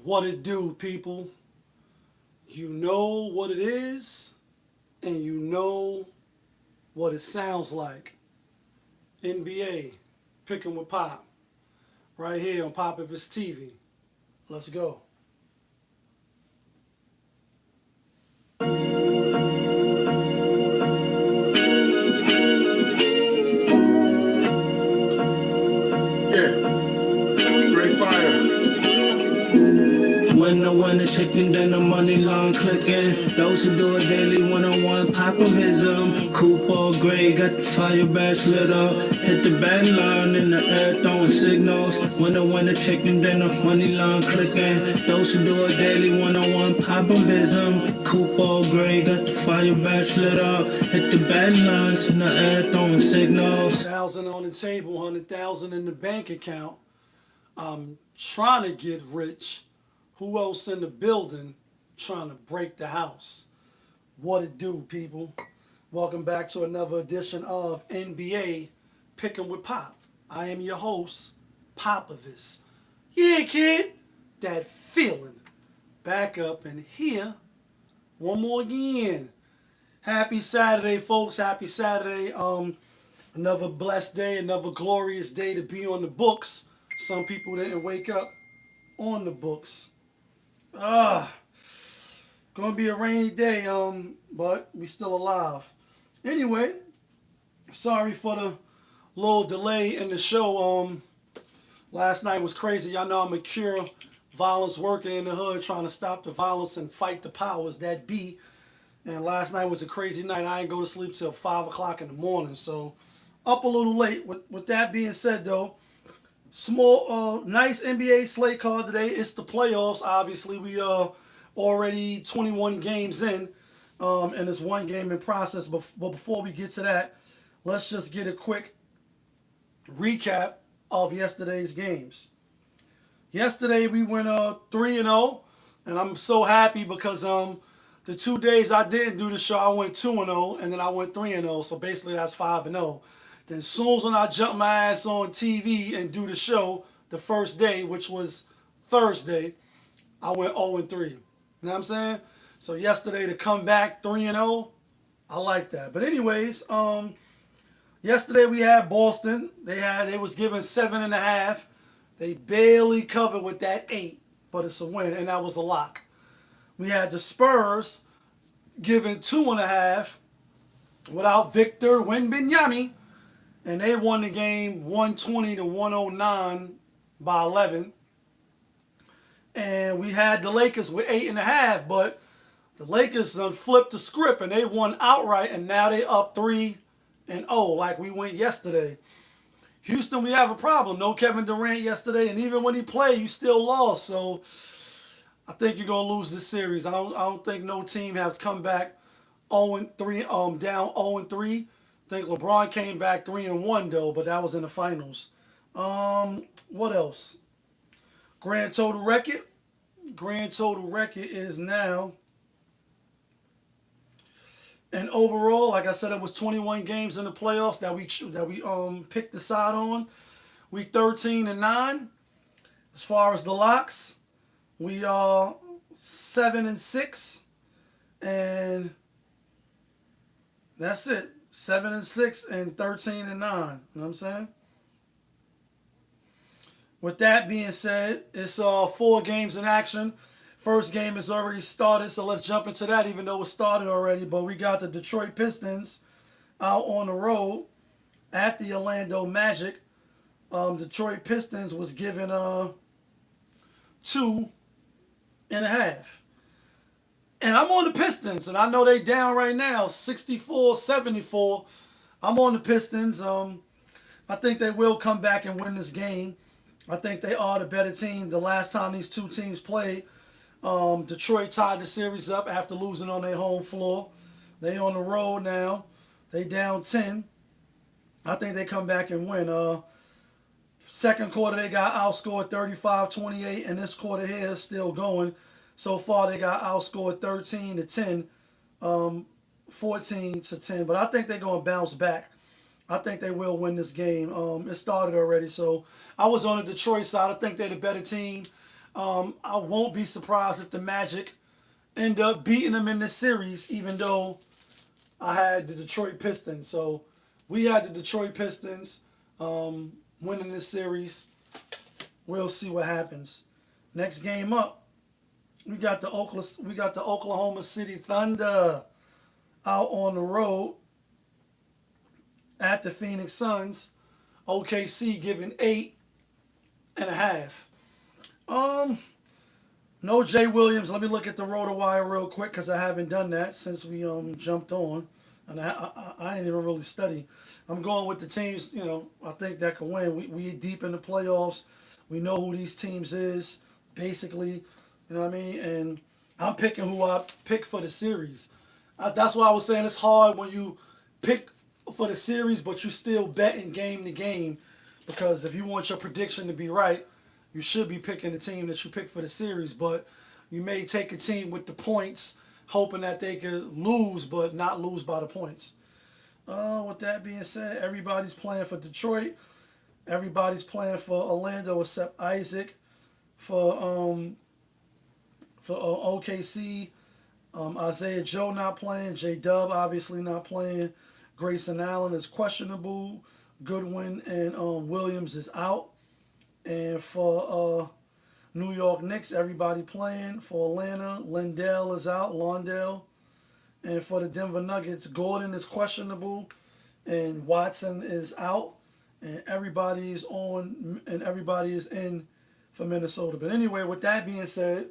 What it do, people? You know what it is, and you know what it sounds like. NBA, picking with Pop, right here on Pop of his TV. Let's go. Yeah, great fire. When I want a chicken, then the money long clicking. Those who do it daily, one-on-one, pop of his coupe all gray, got the fire badge lit up. Hit the band line in the air, throwing signals. When I want a chicken, then the money long clicking. Those who do it daily, one-on-one, pop of his coupe all gray, got the fire badge lit up. Hit the band lines in the air, throwing signals. 1,000 on the table, 100,000 in the bank account. I'm trying to get rich. Who else in the building trying to break the house? What it do, people? Welcome back to another edition of NBA Picking with Pop. I am your host, Popovich. Yeah, kid, that feeling. Back up in here. One more again. Happy Saturday, folks. Happy Saturday. Another blessed day, another glorious day to be on the books. Some people didn't wake up on the books. Gonna be a rainy day, but we still alive. Anyway, sorry for the little delay in the show. Last night was crazy. Y'all know I'm a cure violence worker in the hood, trying to stop the violence and fight the powers that be. And last night was a crazy night. I didn't go to sleep till 5 o'clock in the morning, so up a little late. With that being said, though, nice NBA slate card today. It's the playoffs. Obviously, we are already 21 games in, and it's one game in process. But before we get to that, let's just get a quick recap of yesterday's games. Yesterday we went 3-0, and I'm so happy because the 2 days I didn't do the show, I went 2-0, and then I went 3-0. So basically that's 5-0. Then as soon as when I jump my ass on TV and do the show the first day, which was Thursday, I went 0-3. You know what I'm saying? So yesterday to come back 3-0, I like that. But anyways, yesterday we had Boston. They was given 7.5. They barely covered with that 8, but it's a win, and that was a lock. We had the Spurs given 2.5 without Victor Wembanyama. And they won the game 120 to 109 by 11. And we had the Lakers with 8.5, but the Lakers flipped the script and they won outright, and now they up 3-0 like we went yesterday. Houston, we have a problem. No Kevin Durant yesterday, and even when he played, you still lost. So I think you're gonna lose this series. I don't think no team has come back 0-3, down 0-3. I think LeBron came back 3-1 though, but that was in the finals. What else? Grand total record. Grand total record is now, and overall, like I said, it was 21 games in the playoffs that we picked the side on. We 13-9. As far as the locks, we are 7-6, and that's it. 7-6 and 13-9. You know what I'm saying? With that being said, it's 4 games in action. First game is already started, so let's jump into that, even though it started already. But we got the Detroit Pistons out on the road at the Orlando Magic. Detroit Pistons was given 2.5. And I'm on the Pistons, and I know they down right now, 64-74. I'm on the Pistons. I think they will come back and win this game. I think they are the better team. The last time these two teams played, Detroit tied the series up after losing on their home floor. They on the road now. They down 10. I think they come back and win. Second quarter, they got outscored 35-28, and this quarter here is still going. So far, they got outscored 13-10, 14-10. But I think they're going to bounce back. I think they will win this game. It started already. So I was on the Detroit side. I think they're the better team. I won't be surprised if the Magic end up beating them in this series, even though I had the Detroit Pistons. So we had the Detroit Pistons winning this series. We'll see what happens. Next game up, we got the Oklahoma City Thunder out on the road at the Phoenix Suns. OKC giving 8.5. No Jay Williams. Let me look at the RotoWire real quick because I haven't done that since we jumped on, and I ain't even really study. I'm going with the teams. I think that can win. We deep in the playoffs. We know who these teams is basically. You know what I mean? And I'm picking who I pick for the series. That's why I was saying it's hard when you pick for the series, but you still betting game to game, because if you want your prediction to be right, you should be picking the team that you pick for the series. But you may take a team with the points, hoping that they could lose, but not lose by the points. With that being said, everybody's playing for Detroit. Everybody's playing for Orlando except Isaac for OKC. Isaiah Joe not playing. J-Dub obviously not playing. Grayson Allen is questionable. Goodwin and Williams is out. And for New York Knicks, everybody playing. For Atlanta, Lindell is out. Londell. And for the Denver Nuggets, Gordon is questionable. And Watson is out. And everybody is in for Minnesota. But anyway, with that being said,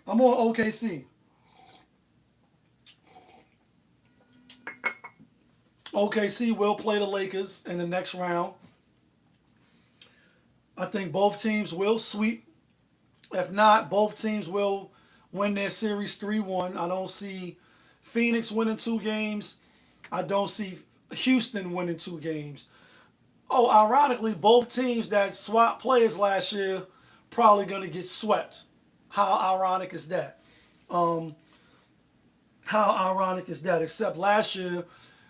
I'm on OKC. OKC will play the Lakers in the next round. I think both teams will sweep. If not, both teams will win their series 3-1. I don't see Phoenix winning 2 games. I don't see Houston winning 2 games. Oh, ironically, both teams that swapped players last year probably going to get swept. How ironic is that? Except last year,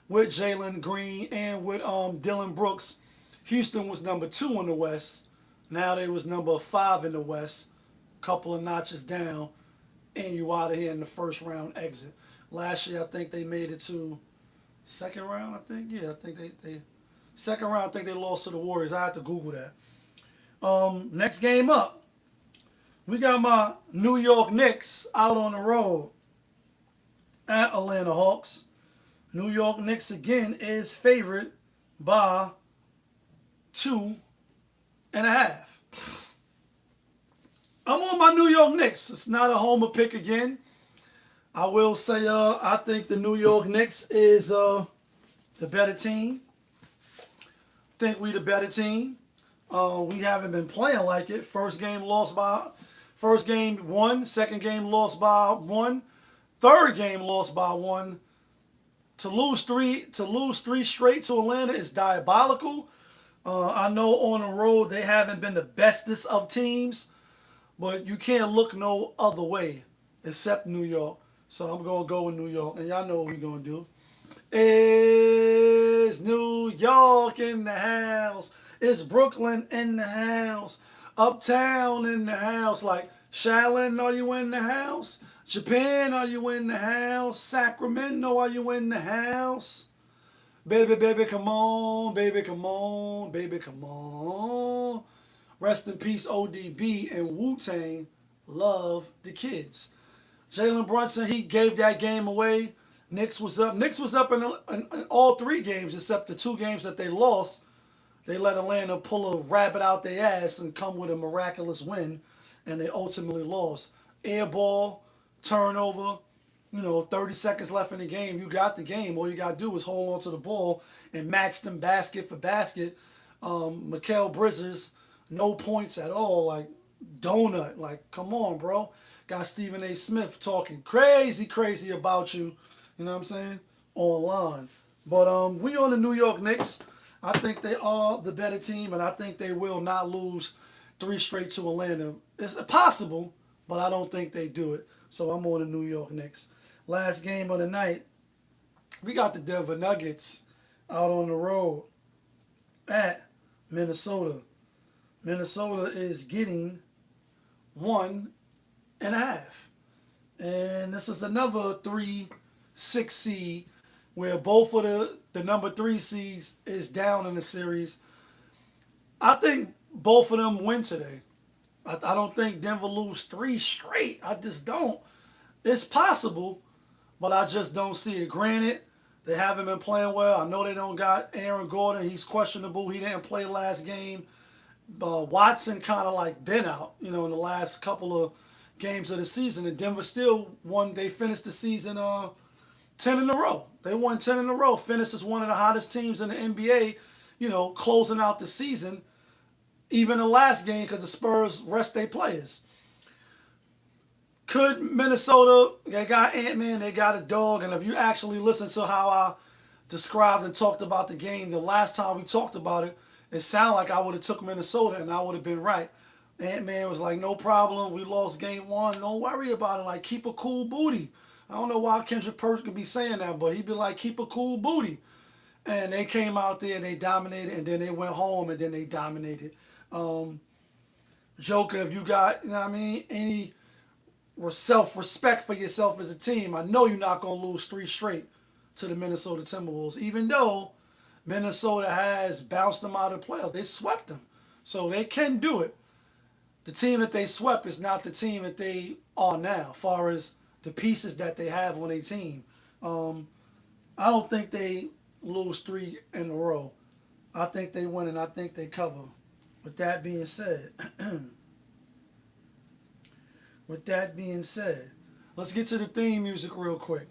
with Jalen Green and with Dylan Brooks, Houston was number 2 in the West. Now they was number 5 in the West. Couple of notches down, and you out of here in the first round exit. Last year, I think they made it to second round. I think they second round. I think they lost to the Warriors. I have to Google that. Next game up, we got my New York Knicks out on the road at Atlanta Hawks. New York Knicks again is favored by 2.5. I'm on my New York Knicks. It's not a homer pick again. I will say I think the New York Knicks is the better team. Think we the better team. We haven't been playing like it. First game won. Second game lost by 1. Third game lost by 1. To lose three straight to Atlanta is diabolical. I know on the road they haven't been the bestest of teams, but you can't look no other way except New York. So I'm going to go with New York, and y'all know what we're going to do. It's New York in the house. It's Brooklyn in the house. Uptown in the house. Like, Shaolin, are you in the house? Japan, are you in the house? Sacramento, are you in the house? Baby, baby, come on. Baby, come on. Baby, come on. Rest in peace, ODB and Wu-Tang. Love the kids. Jalen Brunson, he gave that game away. Knicks was up in all 3 games except the 2 games that they lost. They let Atlanta pull a rabbit out their ass and come with a miraculous win, and they ultimately lost. Air ball, turnover, 30 seconds left in the game. You got the game. All you got to do is hold on to the ball and match them basket for basket. Mikal Bridges, no points at all. Like, donut. Like, come on, bro. Got Stephen A. Smith talking crazy about you. You know what I'm saying? Online. But we on the New York Knicks. I think they are the better team, and I think they will not lose 3 straight to Atlanta. It's possible, but I don't think they do it. So I'm on the New York Knicks. Last game of the night, we got the Denver Nuggets out on the road at Minnesota. Minnesota is getting 1.5. And this is another 3-6 seed where both of the number 3 seeds is down in the series. I think both of them win today. I don't think Denver lose 3 straight. I just don't. It's possible, but I just don't see it. Granted, they haven't been playing well. I know they don't got Aaron Gordon. He's questionable. He didn't play last game. Watson kind of like been out, in the last couple of games of the season. And Denver still won. They finished the season 10 in a row. They won 10 in a row. Finished as one of the hottest teams in the NBA, closing out the season. Even the last game because the Spurs rest their players. Could Minnesota, they got Ant-Man, they got a dog, and if you actually listen to how I described and talked about the game the last time we talked about it, it sounded like I would have took Minnesota and I would have been right. Ant-Man was like, no problem, we lost game 1, don't worry about it, like keep a cool booty. I don't know why Kendrick Perkins could be saying that, but he'd be like, keep a cool booty. And they came out there and they dominated, and then they went home and then they dominated. Joker, if you got, any self-respect for yourself as a team, I know you're not going to lose 3 straight to the Minnesota Timberwolves, even though Minnesota has bounced them out of the playoffs. They swept them. So they can do it. The team that they swept is not the team that they are now, as far as the pieces that they have on their team. I don't think they lose 3 in a row. I think they win and I think they cover. With that being said, let's get to the theme music real quick.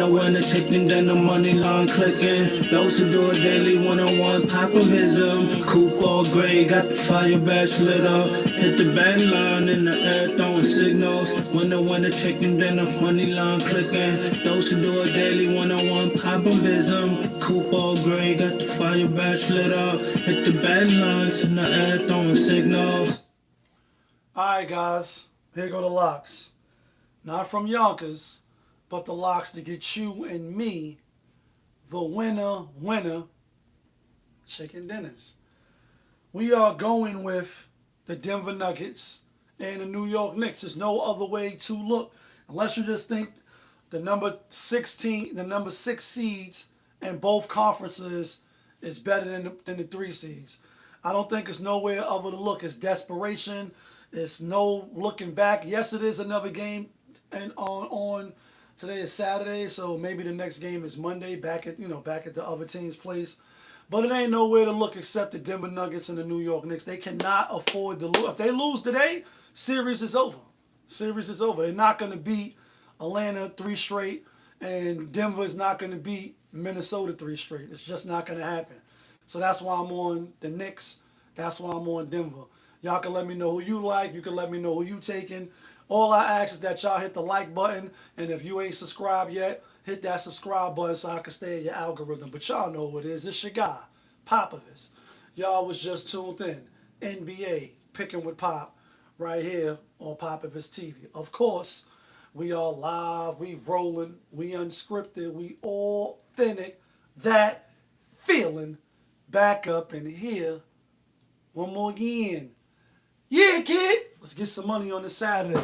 When the chicken, then the money line clicking. Those who do it daily, one-on-one, popivism. Coupe all gray, got the fire badge lit up. Hit the band line in the air, throwing signals. When the chicken, then the money line clicking. Those who do it daily, one-on-one, popivism. Coupe all gray, got the fire badge lit up. Hit the band lines in the air, throwing signals. Alright guys, here go the locks. Not from Yonkers, but the locks to get you and me the winner chicken dinners. We are going with the Denver Nuggets and the New York Knicks. There's no other way to look unless you just think the number 6 seeds in both conferences is better than the 3 seeds. I don't think it's nowhere other to look. It's desperation. It's no looking back. Yes, it is another game and on today is Saturday, so maybe the next game is Monday back at the other team's place. But it ain't nowhere to look except the Denver Nuggets and the New York Knicks. They cannot afford to lose. If they lose today, series is over. Series is over. They're not going to beat Atlanta 3 straight, and Denver is not going to beat Minnesota 3 straight. It's just not going to happen. So that's why I'm on the Knicks. That's why I'm on Denver. Y'all can let me know who you like. You can let me know who you taking. All I ask is that y'all hit the like button, and if you ain't subscribed yet, hit that subscribe button so I can stay in your algorithm. But y'all know who it is. It's your guy, Popovich. Y'all was just tuned in. NBA, Picking with Pop, right here on Popovich TV. Of course, we are live, we rolling, we unscripted, we authentic. That feeling back up in here. One more again. Yeah, kid. Let's get some money on this Saturday.